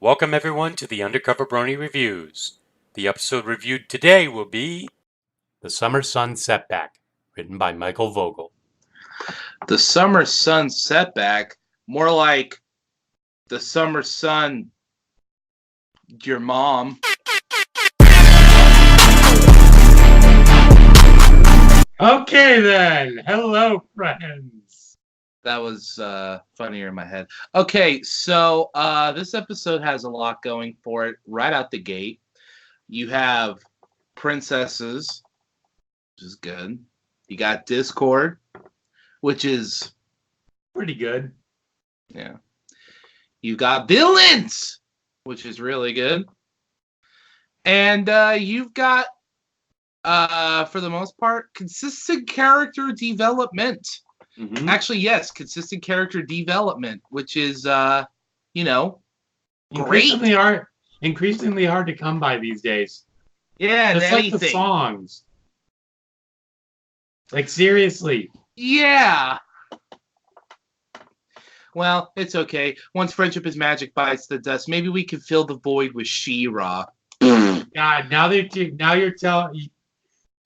Welcome everyone to the UndercoverBrony Reviews. The episode reviewed today will be The Summer Sun Setback, written by Michael Vogel. The Summer Sun Setback, more like the Summer Sun, your mom. Okay then, hello friends. That was funnier in my head. Okay, so this episode has a lot going for it right out the gate. You have princesses, which is good. You got Discord, which is Pretty good. yeah. You got villains, which is really good. And you've got, for the most part, consistent character development. Mm-hmm. Actually, yes, consistent character development, which is, great. Increasingly hard to come by these days. Yeah, Just like the songs. Like, seriously. Yeah. Well, it's okay. Once Friendship is Magic bites the dust, maybe we can fill the void with She-Ra. God, now you're telling...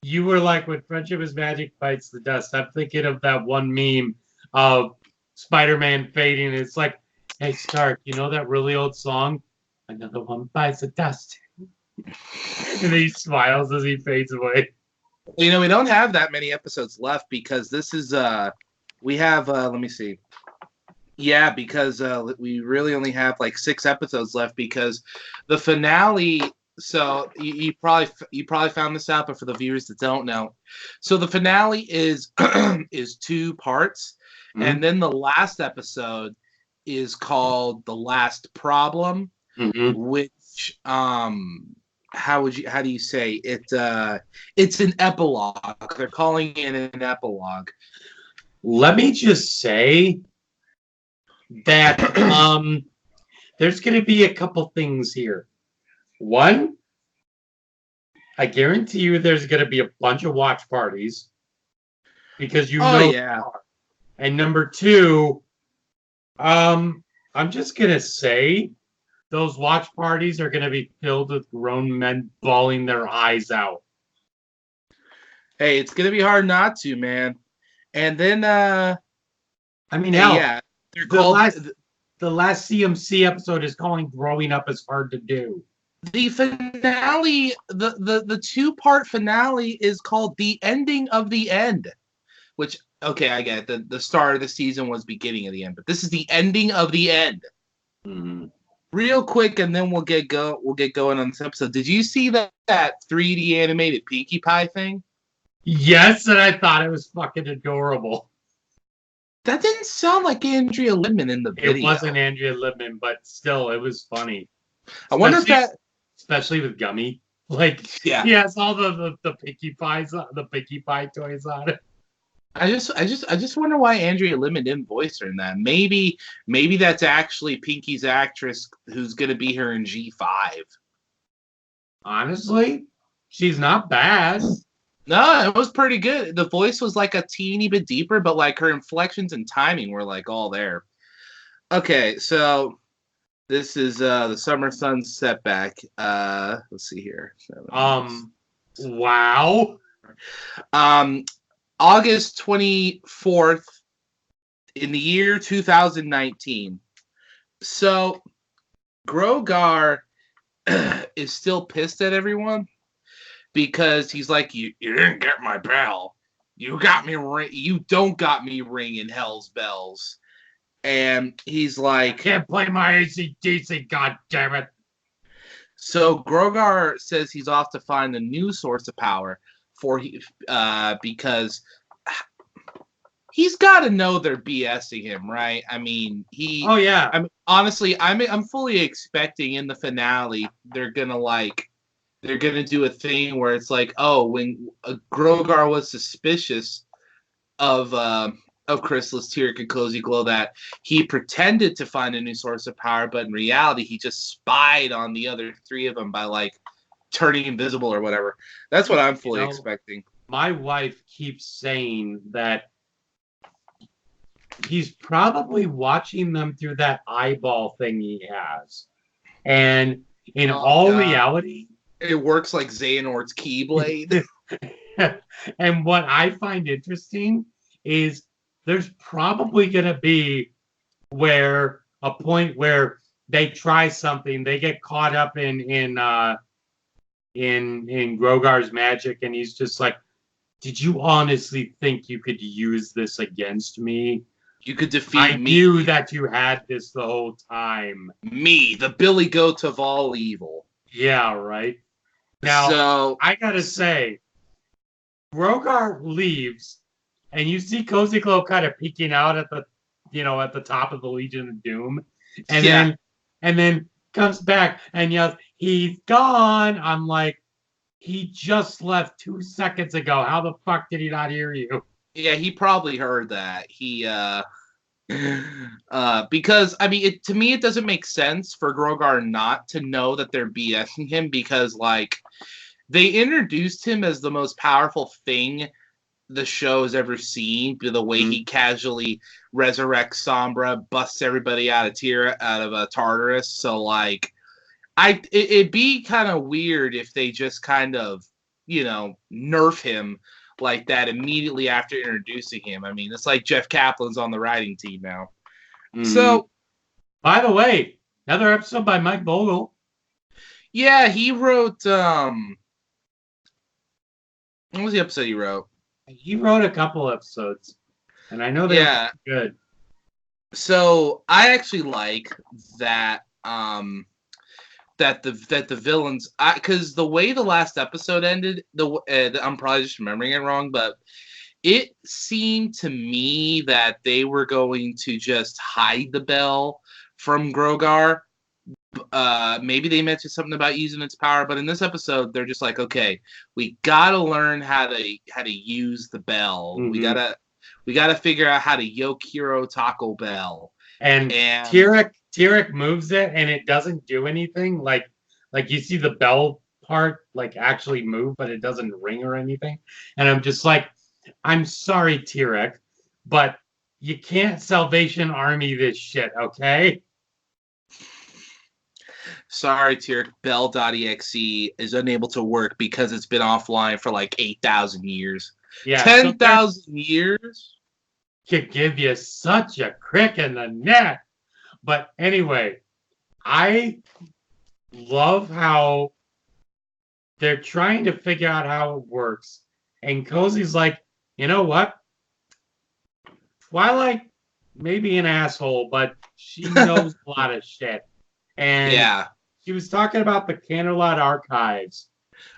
You were like, when Friendship is Magic bites the dust. I'm thinking of that one meme of Spider-Man fading. It's like, hey, Stark, you know that really old song? Another one bites the dust. And he smiles as he fades away. You know, we don't have that many episodes left because this is, we have, let me see. Yeah, because we really only have like 6 episodes left because the finale... So you probably found this out, but for the viewers that don't know, so the finale is 2 parts, Mm-hmm. and then the last episode is called The Last Problem, Mm-hmm. which how do you say it? It's an epilogue. They're calling it an epilogue. Let me just say that there's going to be a couple things here. One, I guarantee you there's going to be a bunch of watch parties because you know. Yeah. And number 2, I'm just going to say those watch parties are going to be filled with grown men bawling their eyes out. Hey, it's going to be hard not to, man. And then, I mean, hell, yeah, they're the last CMC episode is calling growing up is hard to do. The finale, the 2-part finale is called The Ending of the End, which, okay, I get it. The start of the season was beginning of the end, but this is the ending of the end. Mm-hmm. Real quick, and then we'll get going on this episode. Did you see that 3D animated Pinkie Pie thing? Yes, and I thought it was fucking adorable. That didn't sound like Andrea Libman in the video. It wasn't Andrea Libman, but still, it was funny. I wonder if that... Especially with Gummy. Like, yeah. He has all the Pinkie Pies, the Pinkie Pie toys on it. I just wonder why Andrea Libman didn't voice her in that. Maybe that's actually Pinkie's actress who's going to be her in G5. Honestly, she's not bad. No, it was pretty good. The voice was like a teeny bit deeper, but like her inflections and timing were like all there. Okay, so this is the Summer Sun Setback. Let's see here. Wow. August 24th in the year 2019. So Grogar is still pissed at everyone because he's like, you didn't get my bell. You don't got me ringing hell's bells. And he's like, I can't play my AC/DC, god damn it. So Grogar says he's off to find a new source of power because he's got to know they're BSing him, right? I mean, Oh yeah. I mean, honestly, I'm fully expecting in the finale they're gonna do a thing where it's like, oh, when Grogar was suspicious of Chrysalis, Tyrek, and Cozy Glow, that he pretended to find a new source of power, but in reality he just spied on the other 3 of them by like turning invisible or whatever. That's what I'm fully expecting. My wife keeps saying that he's probably watching them through that eyeball thing he has. And in Oh, all God. reality, It works like Xehanort's Keyblade. and what I find interesting is there's probably going to be a point where they try something, they get caught up in Grogar's magic, and he's just like, "Did you honestly think you could use this against me? You could defeat I me. knew that you had this the whole time." Me, the Billy Goat of all evil. Yeah, right. Now, So I gotta say, Grogar leaves, and you see Cozy Glow kind of peeking out at the top of the Legion of Doom, and yeah, then comes back and yells, "He's gone!" I'm like, he just left 2 seconds ago. How the fuck did he not hear you? yeah, he probably heard that. He because I mean, to me, it doesn't make sense for Grogar not to know that they're BSing him because like they introduced him as the most powerful thing the show has ever seen. The way he casually resurrects Sombra, busts everybody out of Tartarus. So like, it'd be kind of weird if they just kind of nerf him like that immediately after introducing him. I mean, it's like Jeff Kaplan's on the writing team now. So, by the way, another episode by Mike Vogel. yeah, he wrote. What was the episode he wrote? He wrote a couple episodes, and I know they're good. So I actually like that. That the villains, because the way the last episode ended, I'm probably just remembering it wrong, but it seemed to me that they were going to just hide the bell from Grogar. Maybe they mentioned something about using its power, but in this episode, they're just like, okay, we gotta learn how to use the bell. Mm-hmm. We gotta figure out how to Yokiro Taco Bell. And Tyrek moves it, and it doesn't do anything. Like you see the bell part like actually move, but it doesn't ring or anything. And I'm just like, I'm sorry, Tyrek, but you can't Salvation Army this shit, okay? Sorry, Tyrek, Bell.exe is unable to work because it's been offline for like 8,000 years. Yeah, 10,000 years? Could give you such a crick in the neck. But anyway, I love how they're trying to figure out how it works. And Cozy's like, you know what? Twilight may be an asshole, but she knows a lot of shit. And she was talking about the Canterlot archives.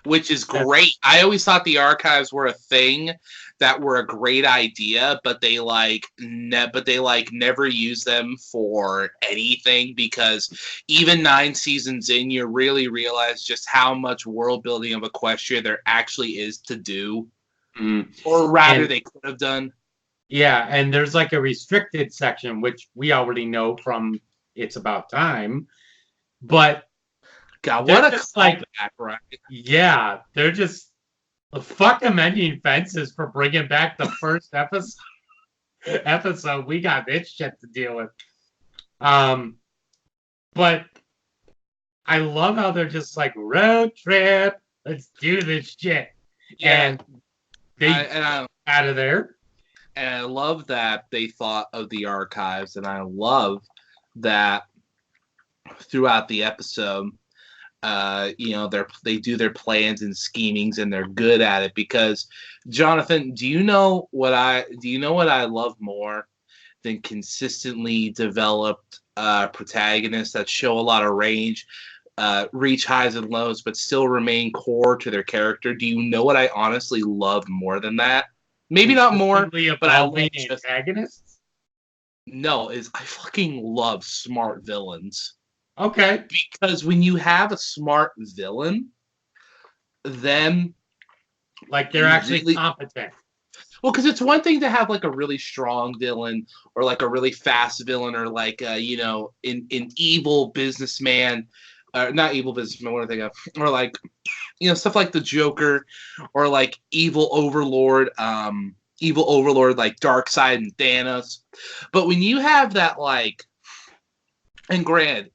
Which is great. I always thought the archives were a thing that were a great idea, but they never use them for anything, because even 9 seasons in, you really realize just how much world building of Equestria there actually is to do, or rather, they could have done. Yeah, and there's like a restricted section, which we already know from It's About Time, but God, what a callback, right? Yeah, they're just fuck them ending fences for bringing back the first episode. We got this shit to deal with. But I love how they're just like, road trip, let's do this shit. Yeah. And they out of there. And I love that they thought of the archives, and I love that throughout the episode, they do their plans and schemings, and they're good at it. Because, Jonathan, do you know what I love more than consistently developed protagonists that show a lot of range, reach highs and lows, but still remain core to their character? Do you know what I honestly love more than that? Maybe not more, but I love antagonists. No, I fucking love smart villains. Okay. Because when you have a smart villain, then like they're actually competent. Well, because it's one thing to have like a really strong villain, or like a really fast villain, or like an evil businessman, not evil businessman. What do I think of? Or like stuff like the Joker, or like evil overlord like Darkseid and Thanos. But when you have that, like, and granted,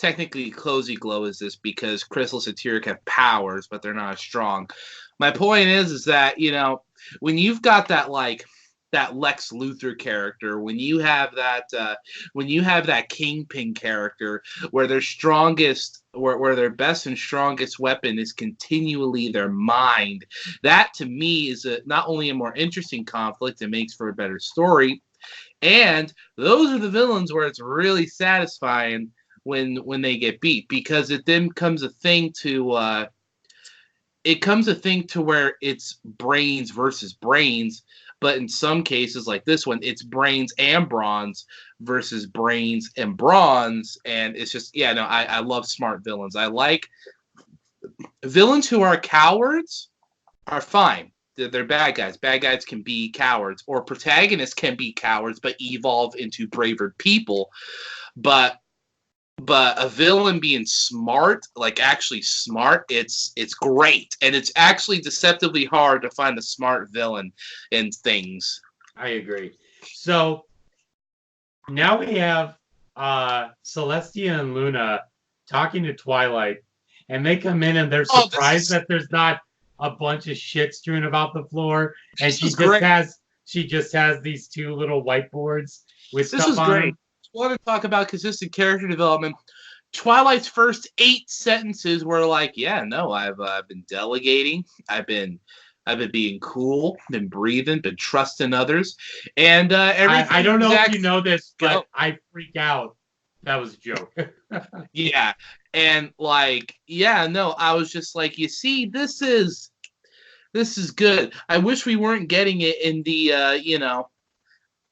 technically Cozy Glow is this because Chrysalis and Tyrek have powers, but they're not as strong. My point is that, you know, when you've got that that Lex Luthor character, when you have that Kingpin character where their strongest, where their best and strongest weapon is continually their mind, that to me is not only a more interesting conflict, it makes for a better story, and those are the villains where it's really satisfying when they get beat, because it then comes a thing to where it's brains versus brains, but in some cases like this one, it's brains and bronze versus brains and bronze, and it's just, yeah, no, I love smart villains. I like villains who are cowards are fine. They're bad guys. Bad guys can be cowards, or protagonists can be cowards but evolve into braver people. But a villain being smart, like actually smart, it's great, and it's actually deceptively hard to find a smart villain in things. I agree. So now we have Celestia and Luna talking to Twilight, and they come in and they're surprised that there's not a bunch of shit strewn about the floor, and she just has these two little whiteboards with stuff on them. I want to talk about consistent character development. Twilight's first 8 sentences were like, "Yeah, no, I've been delegating, I've been being cool, been breathing, been trusting others, and everything." I don't know if you know this, but I freak out. That was a joke. Yeah, and like, yeah, no, I was just like, you see, this is good. I wish we weren't getting it in the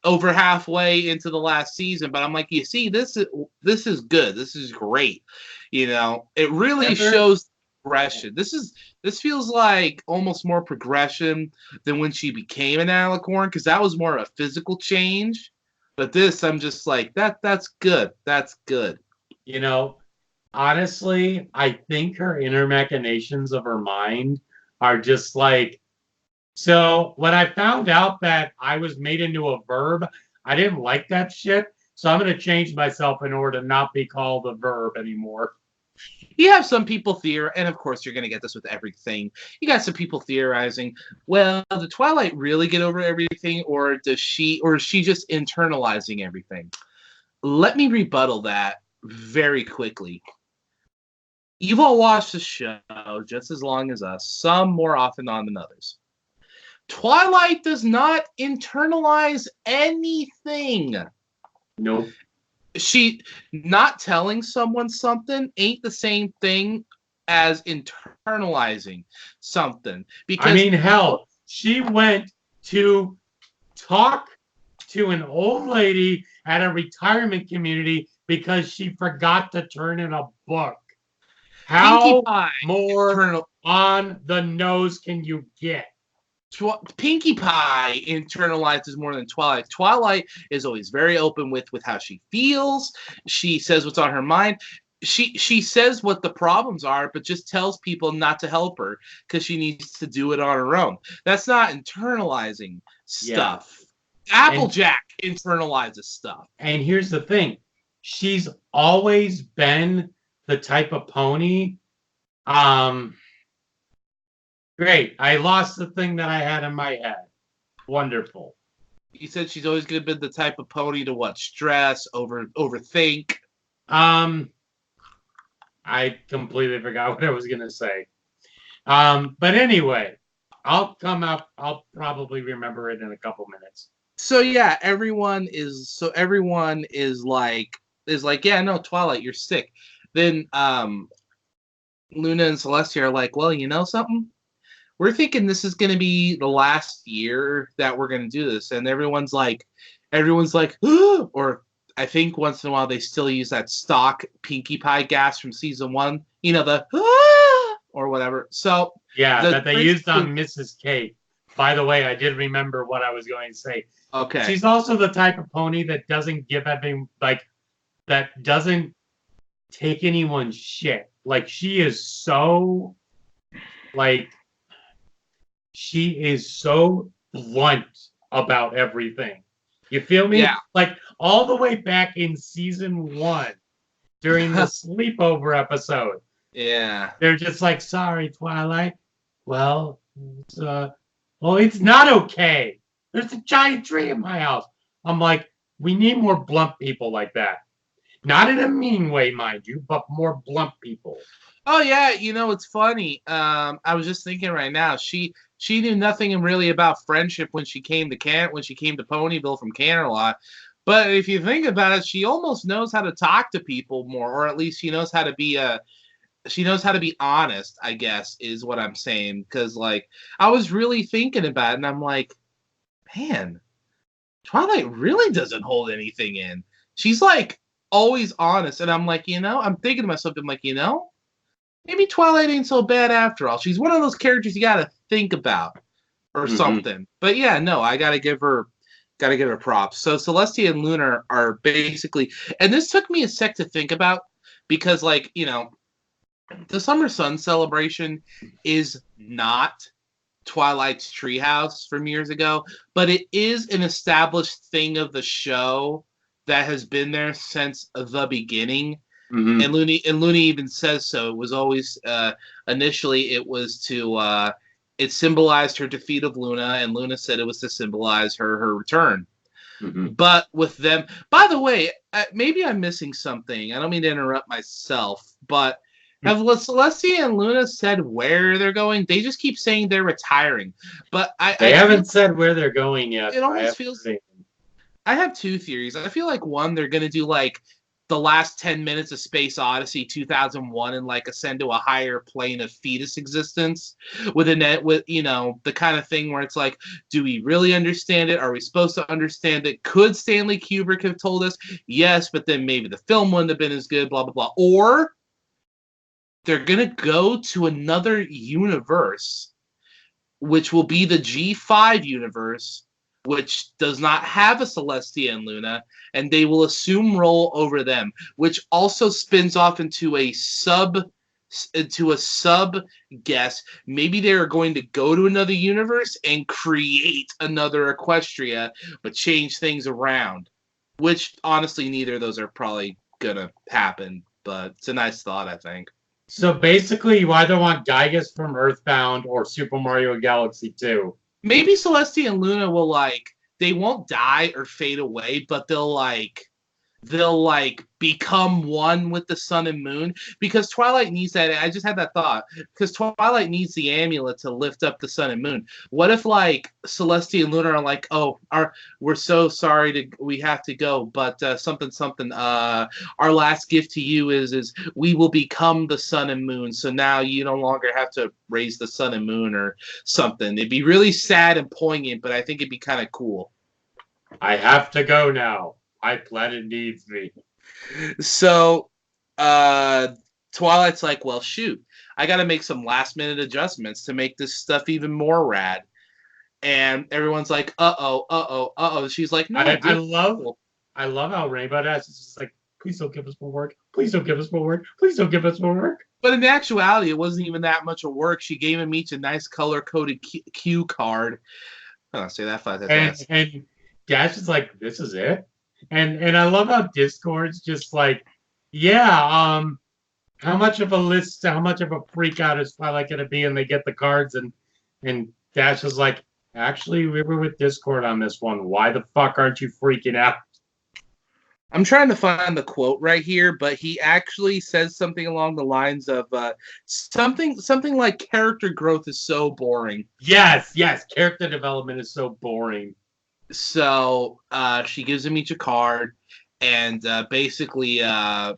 over halfway into the last season, but I'm like, you see, this is good. This is great. You know, it really shows progression. This feels like almost more progression than when she became an alicorn, because that was more of a physical change. But this, I'm just like, that's good. That's good. You know, honestly, I think her inner machinations of her mind are just like, so when I found out that I was made into a verb, I didn't like that shit. So I'm going to change myself in order to not be called a verb anymore. You have some people theorize, and of course you're going to get this with everything. You got some people theorizing, well, did Twilight really get over everything, or is she just internalizing everything? Let me rebuttal that very quickly. You've all watched the show just as long as us, some more often than others. Twilight does not internalize anything. Nope. She not telling someone something ain't the same thing as internalizing something. Because I mean, hell, she went to talk to an old lady at a retirement community because she forgot to turn in a book. How more on the nose can you get? Pinkie Pie internalizes more than Twilight. Twilight is always very open with how she feels. She says what's on her mind. She says what the problems are, but just tells people not to help her because she needs to do it on her own. That's not internalizing stuff. Yeah. Applejack internalizes stuff. And here's the thing. She's always been the type of pony. Great. I lost the thing that I had in my head. Wonderful. You said she's always going to be the type of pony to what? Stress, overthink. I completely forgot what I was going to say. But anyway, I'll probably remember it in a couple minutes. So yeah, everyone is like, yeah, no, Twilight, you're sick. Then Luna and Celestia are like, well, you know something? We're thinking this is going to be the last year that we're going to do this. And everyone's like, or I think once in a while they still use that stock Pinkie Pie gas from season 1, you know, the or whatever. So yeah, that they used on Mrs. Kate. By the way, I did remember what I was going to say. Okay. She's also the type of pony that doesn't give anything, like, that doesn't take anyone's shit. Like, she is so blunt about everything. You feel me? Yeah. Like, all the way back in season 1, during the sleepover episode. Yeah. They're just like, sorry, Twilight. Well, it's not okay. There's a giant tree in my house. I'm like, we need more blunt people like that. Not in a mean way, mind you, but more blunt people. Oh yeah, it's funny. I was just thinking right now. She knew nothing really about friendship when she came to Ponyville from Canterlot. But if you think about it, she almost knows how to talk to people more, or at least she knows how to be honest, I guess, is what I'm saying. Because like I was really thinking about it, and I'm like, man, Twilight really doesn't hold anything in. She's like always honest, and I'm like, I'm thinking to myself, I'm like, maybe Twilight ain't so bad after all. She's one of those characters you gotta think about or something. But yeah, no, I gotta give her props. So Celestia and Luna are basically, and this took me a sec to think about because, like, the Summer Sun celebration is not Twilight's treehouse from years ago, but it is an established thing of the show that has been there since the beginning. Mm-hmm. And Looney even says so. It was always initially it was to it symbolized her defeat of Luna, and Luna said it was to symbolize her return. Mm-hmm. But with them, by the way, maybe I'm missing something. I don't mean to interrupt myself, but have Celestia and Luna said where they're going? They just keep saying they're retiring, but they haven't said where they're going yet. It almost feels. I have two theories. I feel like one, they're gonna do like the last 10 minutes of Space Odyssey 2001 and like ascend to a higher plane of fetus existence with the kind of thing where it's like, do we really understand it? Are we supposed to understand it? Could Stanley Kubrick have told us? Yes, but then maybe the film wouldn't have been as good, blah, blah, blah. Or they're going to go to another universe, which will be the G5 universe, which does not have a Celestia and Luna, and they will assume role over them, which also spins off into a sub guess. Maybe they are going to go to another universe and create another Equestria, but change things around. Which honestly, neither of those are probably gonna happen, but it's a nice thought, I think. So basically, you either want Gygas from Earthbound or Super Mario Galaxy 2. Maybe Celestia and Luna will they won't die or fade away, but they'll become one with the sun and moon, because Twilight needs that. I just had that thought, because Twilight needs the amulet to lift up the sun and moon. What if Celestia and Luna are like, we're so sorry we have to go, but something our last gift to you is we will become the sun and moon, so now you no longer have to raise the sun and moon or something. It'd be really sad and poignant, but I think it'd be kind of cool. I have to go now. My planet needs me. So, Twilight's like, well, shoot, I got to make some last-minute adjustments to make this stuff even more rad. And everyone's like, uh-oh. She's like, no, I love how Rainbow Dash is just like, please don't give us more work. Please don't give us more work. Please don't give us more work. But in actuality, it wasn't even that much of work. She gave them each a nice color-coded cue card. I'll say that 5 times. And Dash is like, this is it? And I love how Discord's just like, yeah, how much of a freak out is Twilight going to be? And they get the cards, and Dash is like, actually, we were with Discord on this one. Why the fuck aren't you freaking out? I'm trying to find the quote right here, but he actually says something along the lines of something like character growth is so boring. Yes, character development is so boring. So she gives him each a card, and basically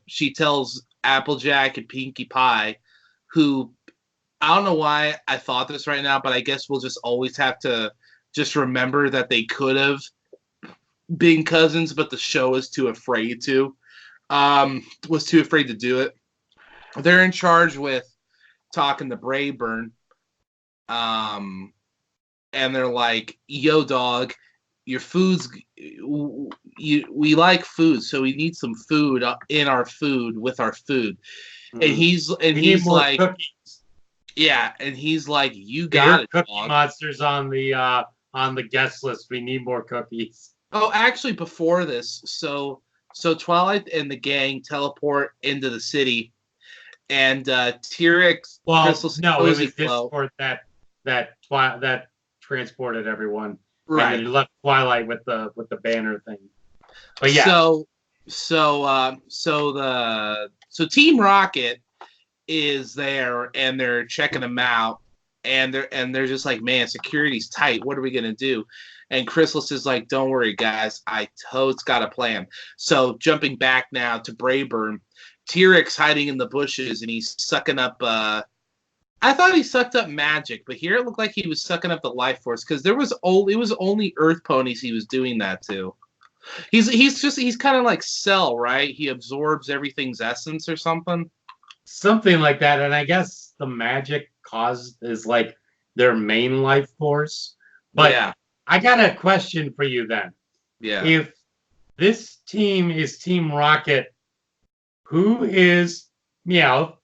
she tells Applejack and Pinkie Pie, who, I don't know why I thought this right now, but I guess we'll just always have to just remember that they could have been cousins, but the show is too afraid to. Was too afraid to do it. They're in charge with talking to Brayburn. And they're like, yo, dog, your food's we like food, so we need some food in our food with our food. And he's like cookies. Yeah, and he's like, you got it, Cookie dog. Monsters on the guest list. We need more cookies. Oh, actually, before this, so So Twilight and the gang teleport into the city, and T-Rex, Well, Crystal, no, it Cozy was Glow. Discord that transported everyone, Right. and then left Twilight with the banner thing. But yeah, So Team Rocket is there, and they're checking them out, and they're just like, man, security's tight. What are we gonna do? And Chrysalis is like, don't worry, guys. I totes got a plan. So jumping back now to Brayburn, T-Rex hiding in the bushes, and he's sucking up. I thought he sucked up magic, but here it looked like he was sucking up the life force because it was only Earth ponies he was doing that to. He's kind of like Cell, right? He absorbs everything's essence or something. something like that. And I guess the magic is like their main life force. But yeah, I got a question for you then. yeah. If this team is Team Rocket, who is Meowth?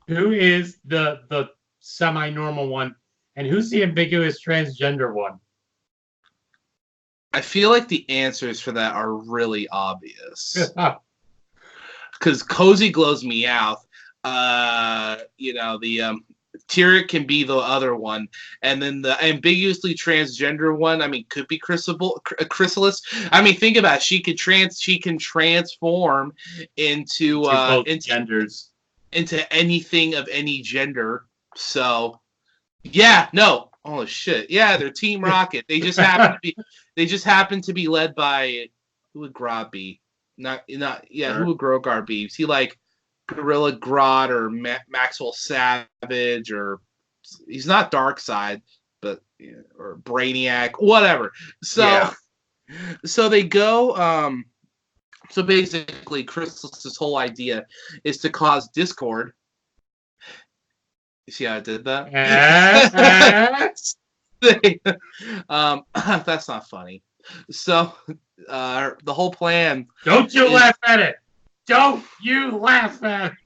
Who is the semi-normal one? And who's the ambiguous transgender one? I feel like the answers for that are really obvious. Because Cozy Glow's Meowth. The Tyric can be the other one, and then the ambiguously transgender one. I mean, could be Chrysalis. I mean, think about it. She can transform into both genders, into anything of any gender. So, yeah, no, oh shit, yeah, they're Team Rocket. They just happen to be led by who would Grodd be? Not yeah. Who would Grogar be? Is he like Gorilla Grodd or Maxwell Savage, or he's not Darkseid, but or Brainiac, whatever. So they go. So basically, Crystal's whole idea is to cause discord. You see how I did that? That's not funny. So the whole plan. Don't you laugh at it. Don't you laugh at it.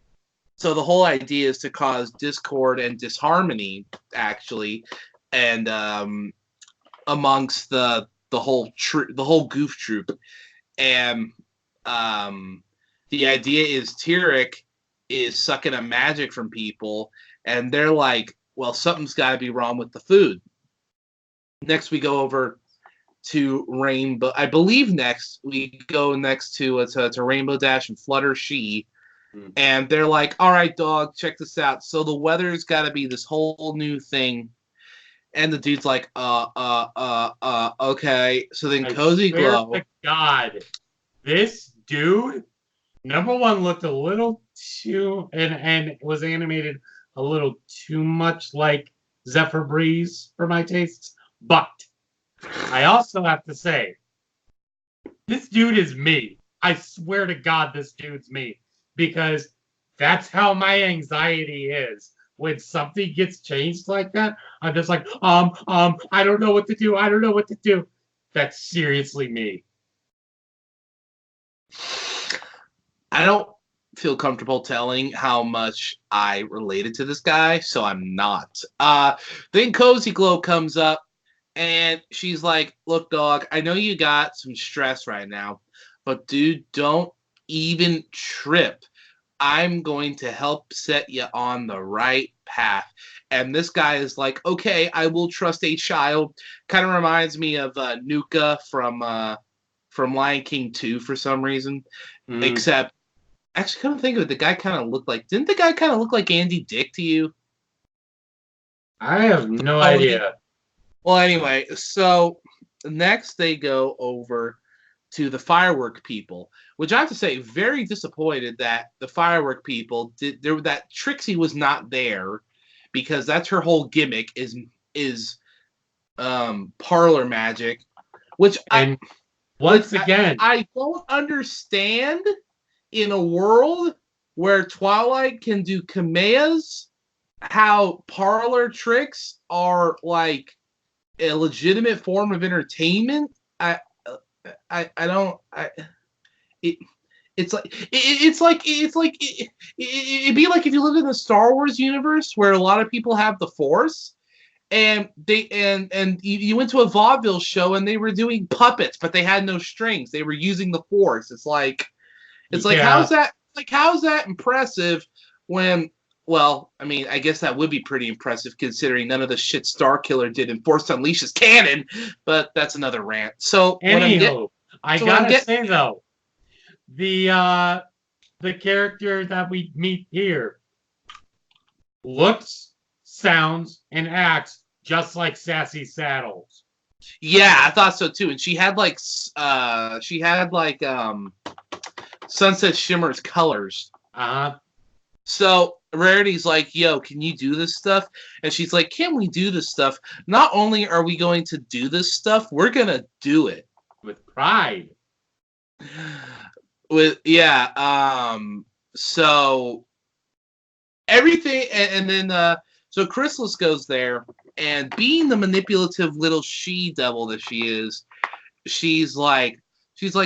So the whole idea is to cause discord and disharmony, actually, and amongst the whole goof troop, and the idea is Tyric is sucking up magic from people, and they're like, well, something's got to be wrong with the food. Next, we go over to Rainbow. I believe next we go to Rainbow Dash and Fluttershy, and they're like, "All right, dog, check this out. So the weather's got to be this whole new thing." And the dude's like, okay. So then Cozy Glow. God, this dude, number one, looked a little too and was animated a little too much like Zephyr Breeze for my tastes. But I also have to say, this dude is me. I swear to God, this dude's me. Because that's how my anxiety is. When something gets changed like that, I'm just like, I don't know what to do. I don't know what to do. That's seriously me. I don't feel comfortable telling how much I related to this guy, so I'm not. Then Cozy Glow comes up, and she's like, look, dog, I know you got some stress right now, but dude, don't even trip. I'm going to help set you on the right path. And this guy is like, okay, I will trust a child. Kind of reminds me of Nuka from Lion King 2 for some reason. Except, actually, come to think of it, didn't the guy kind of look like Andy Dick to you? I have no idea. Well, anyway, so next they go over to the firework people, which I have to say, very disappointed that the firework people that Trixie was not there, because that's her whole gimmick is parlor magic, which again, I don't understand. In a world where Twilight can do Kameas, how parlor tricks are like a legitimate form of entertainment. It'd be like if you lived in the Star Wars universe where a lot of people have the Force, and you went to a vaudeville show and they were doing puppets, but they had no strings. They were using the Force. It's like, It's like, Yeah. how's that impressive when, well, I mean, I guess that would be pretty impressive considering none of the shit Starkiller did in Force Unleashed is canon, but that's another rant. So Anywho, I gotta say though, the character that we meet here looks, sounds, and acts just like Sassy Saddles. Yeah, I thought so too. And she had like Sunset Shimmer's colors. Uh-huh. So Rarity's like, yo, can you do this stuff? And she's like, can we do this stuff? Not only are we going to do this stuff, we're gonna do it. With pride. So everything and then so Chrysalis goes there, and being the manipulative little she-devil that she is, she's like,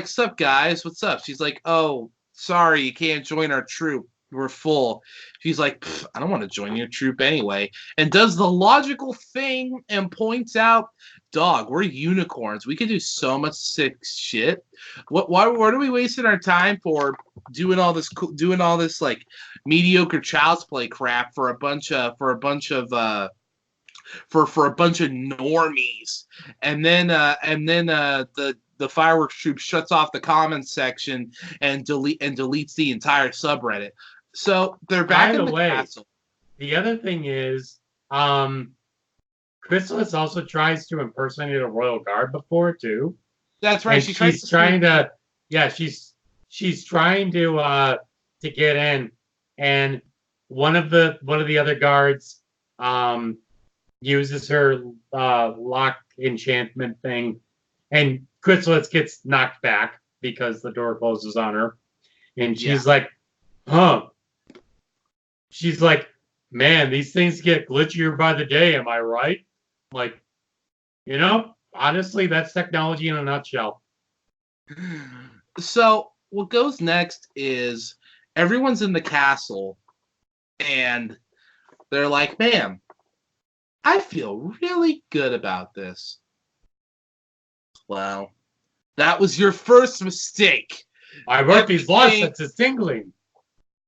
sup guys, what's up? She's like, oh, sorry, you can't join our troop. We're full. She's like, I don't want to join your troop anyway. And does the logical thing and points out, dog, we're unicorns. We could do so much sick shit. What are we wasting our time for doing all this like mediocre child's play crap for a bunch of normies? And then the fireworks troop shuts off the comments section and deletes the entire subreddit. So they're back in the castle. The other thing is, Chrysalis also tries to impersonate a royal guard before too. That's right. She's trying to get in, and one of the other guards uses her lock enchantment thing, and Chrysalis gets knocked back because the door closes on her, and she's like, huh. She's like, man, these things get glitchier by the day, am I right? Like, honestly, that's technology in a nutshell. So what goes next is everyone's in the castle, and they're like, man, I feel really good about this. Well, that was your first mistake. I worked these law sets is tingling.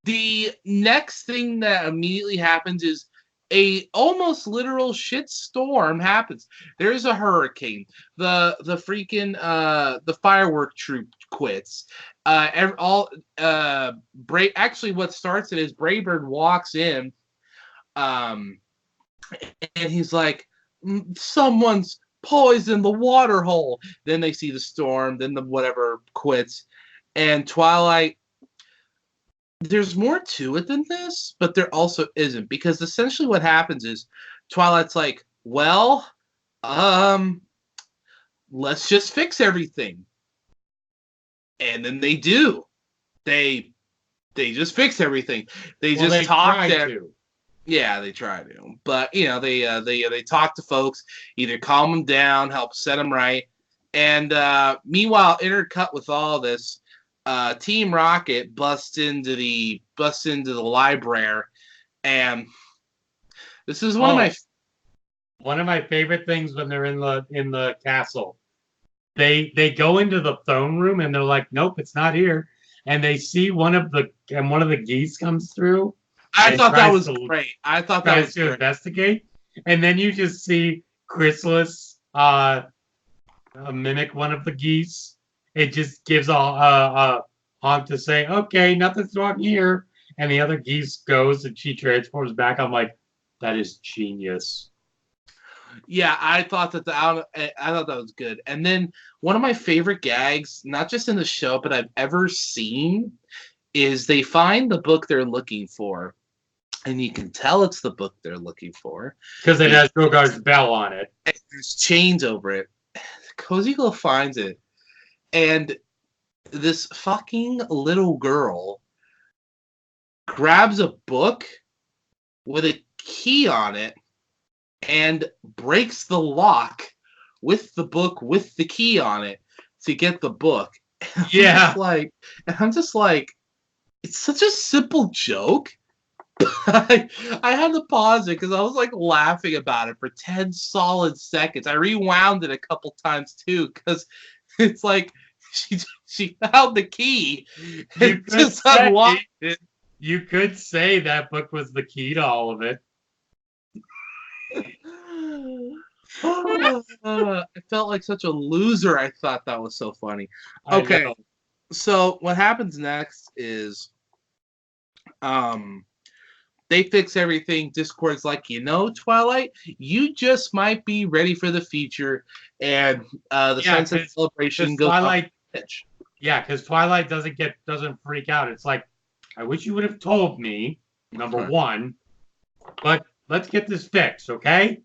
The next thing that immediately happens is a almost literal shit storm happens. There's a hurricane. The freaking the firework troop quits. Actually, what starts it is Braybird walks in, and he's like, someone's poisoned the water hole. Then they see the storm. Then the whatever quits, and Twilight. There's more to it than this, but there also isn't, because essentially what happens is Twilight's like, well, let's just fix everything. And then they do. They just fix everything. They talk to. Yeah, they try to. But, they talk to folks, either calm them down, help set them right. And meanwhile, intercut with all this, Team Rocket busts into the library, and this is one of my favorite things when they're in the castle. They go into the throne room and they're like, nope, it's not here. And they see one of the geese comes through. I thought that was great. I thought that was to investigate, and then you just see Chrysalis mimic one of the geese. It just gives a honk to say, okay, nothing's wrong here. And the other geese goes and she transforms back. I'm like, that is genius. Yeah, I thought that was good. And then one of my favorite gags, not just in the show, but I've ever seen, is they find the book they're looking for. And you can tell it's the book they're looking for. Because it has Drogar's bell on it. And there's chains over it. Cozy Glow finds it. And this fucking little girl grabs a book with a key on it and breaks the lock with the book with the key on it to get the book. Yeah. I'm just like, it's such a simple joke. I had to pause it because I was like laughing about it for 10 solid seconds. I rewound it a couple times too because it's like, she found the key You and could just say- unlocked it. You could say that book was the key to all of it. I felt like such a loser. I thought that was so funny. I Okay. know. So what happens next is they fix everything. Discord's like, Twilight, you just might be ready for the future, and the Yeah, sense of celebration 'cause goes Twilight- off the pitch. Yeah, because Twilight doesn't freak out. It's like, I wish you would have told me, number Right. one, but let's get this fixed, okay?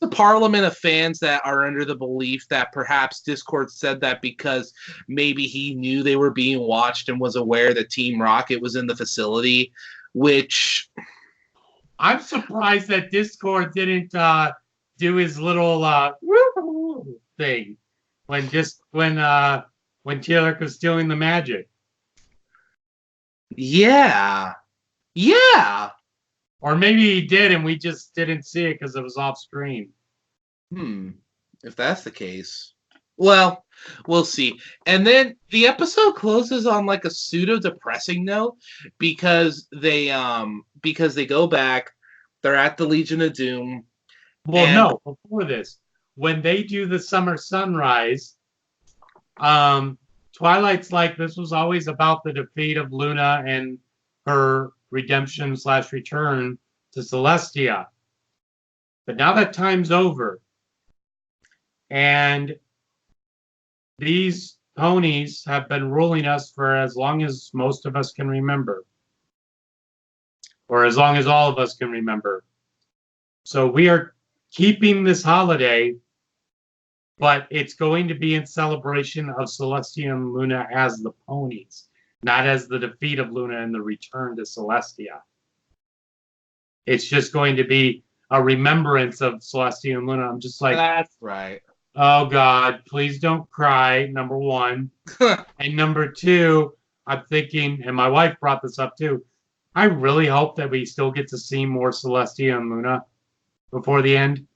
The parliament of fans that are under the belief that perhaps Discord said that because maybe he knew they were being watched and was aware that Team Rocket was in the facility, which I'm surprised that Discord didn't do his little thing when Taylor was stealing the magic. yeah. Or maybe he did and we just didn't see it because it was off screen. If that's the case, well, we'll see. And then the episode closes on like a pseudo depressing note because they go back, they're at the Legion of Doom. Well, And- no, before this, when they do the summer sunrise, Twilight's like, this was always about the defeat of Luna and her redemption/return to Celestia. But now that time's over, and these ponies have been ruling us for as long as most of us can remember, or as long as all of us can remember. So we are keeping this holiday, but it's going to be in celebration of Celestia and Luna as the ponies, not as the defeat of Luna and the return to Celestia. It's just going to be a remembrance of Celestia and Luna. I'm just like, That's right. oh God, please don't cry, number one. And number two, I'm thinking, and my wife brought this up too, I really hope that we still get to see more Celestia and Luna before the end.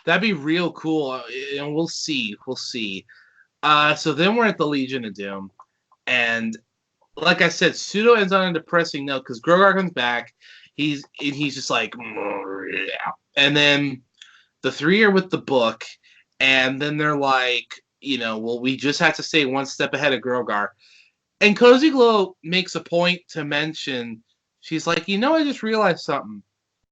That'd be real cool, and we'll see. So then we're at the Legion of Doom, and like I said, Pseudo ends on a depressing note because Grogar comes back. He's just like, and then the three are with the book, and then they're like, well, we just have to stay one step ahead of Grogar. And Cozy Glow makes a point to mention, she's like, I just realized something.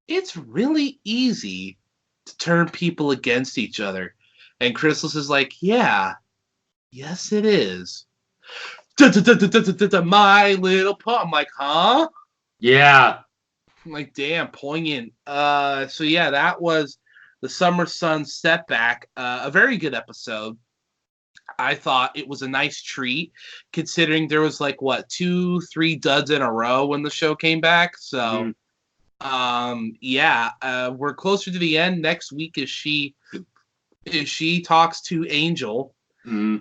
It's really easy to turn people against each other. And Chrysalis is like, yeah, yes it is. My Little Pony. I'm like, huh? Yeah. I'm like, damn, poignant. So yeah, that was the Summer Sun Setback. A very good episode. I thought it was a nice treat, considering there was like 2-3 duds in a row when the show came back. So, we're closer to the end. Next week is she talks to Angel,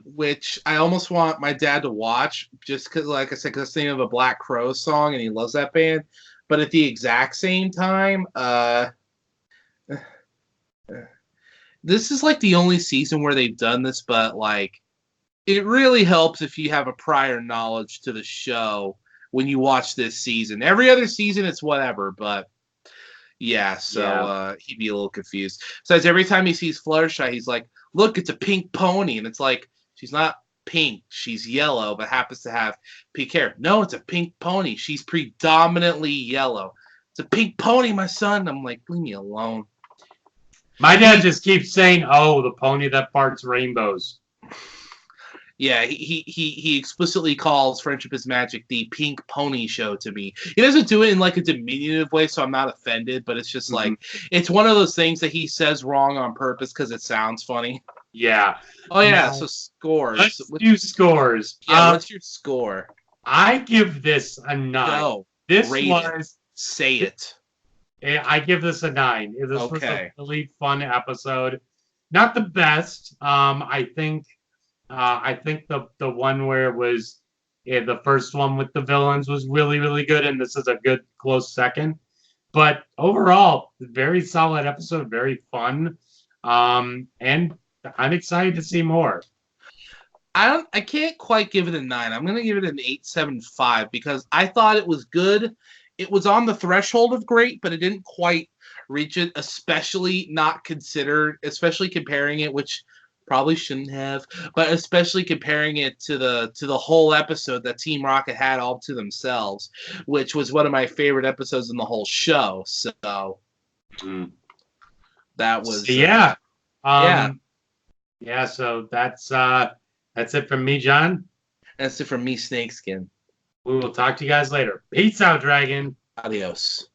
which I almost want my dad to watch, just because, like I said, because it's the name of a Black Crowes song and he loves that band. But at the exact same time, this is like the only season where they've done this, but like it really helps if you have a prior knowledge to the show when you watch this season. Every other season it's whatever, but yeah, so he'd be a little confused. Besides, every time he sees Fluttershy, he's like, look, it's a pink pony. And it's like, she's not pink, she's yellow, but happens to have pink hair. No, it's a pink pony. She's predominantly yellow. It's a pink pony, my son. I'm like, leave me alone. My dad just keeps saying, oh, the pony that farts rainbows. Yeah, he explicitly calls Friendship is Magic the Pink Pony Show to me. He doesn't do it in like a diminutive way, so I'm not offended, but it's just like, it's one of those things that he says wrong on purpose because it sounds funny. Yeah. Oh, yeah, Now, so scores. Let's do scores. Yeah, what's your score? I give this a 9. Go. This Rate was... Say it. I give this a 9. This was Okay. a really fun episode. Not the best. I think the one where it was the first one with the villains was really, really good, and this is a good close second. But overall, very solid episode, very fun. And I'm excited to see more. I can't quite give it a 9. I'm gonna give it an 8.75 because I thought it was good. It was on the threshold of great, but it didn't quite reach it, especially not considered, especially comparing it, which probably shouldn't have, but especially comparing it to the whole episode that Team Rocket had all to themselves, which was one of my favorite episodes in the whole show. So that was So, yeah. yeah. Yeah, so that's it from me, John. That's it from me, Snakeskin. We will talk to you guys later. Peace out, Dragon. Adios.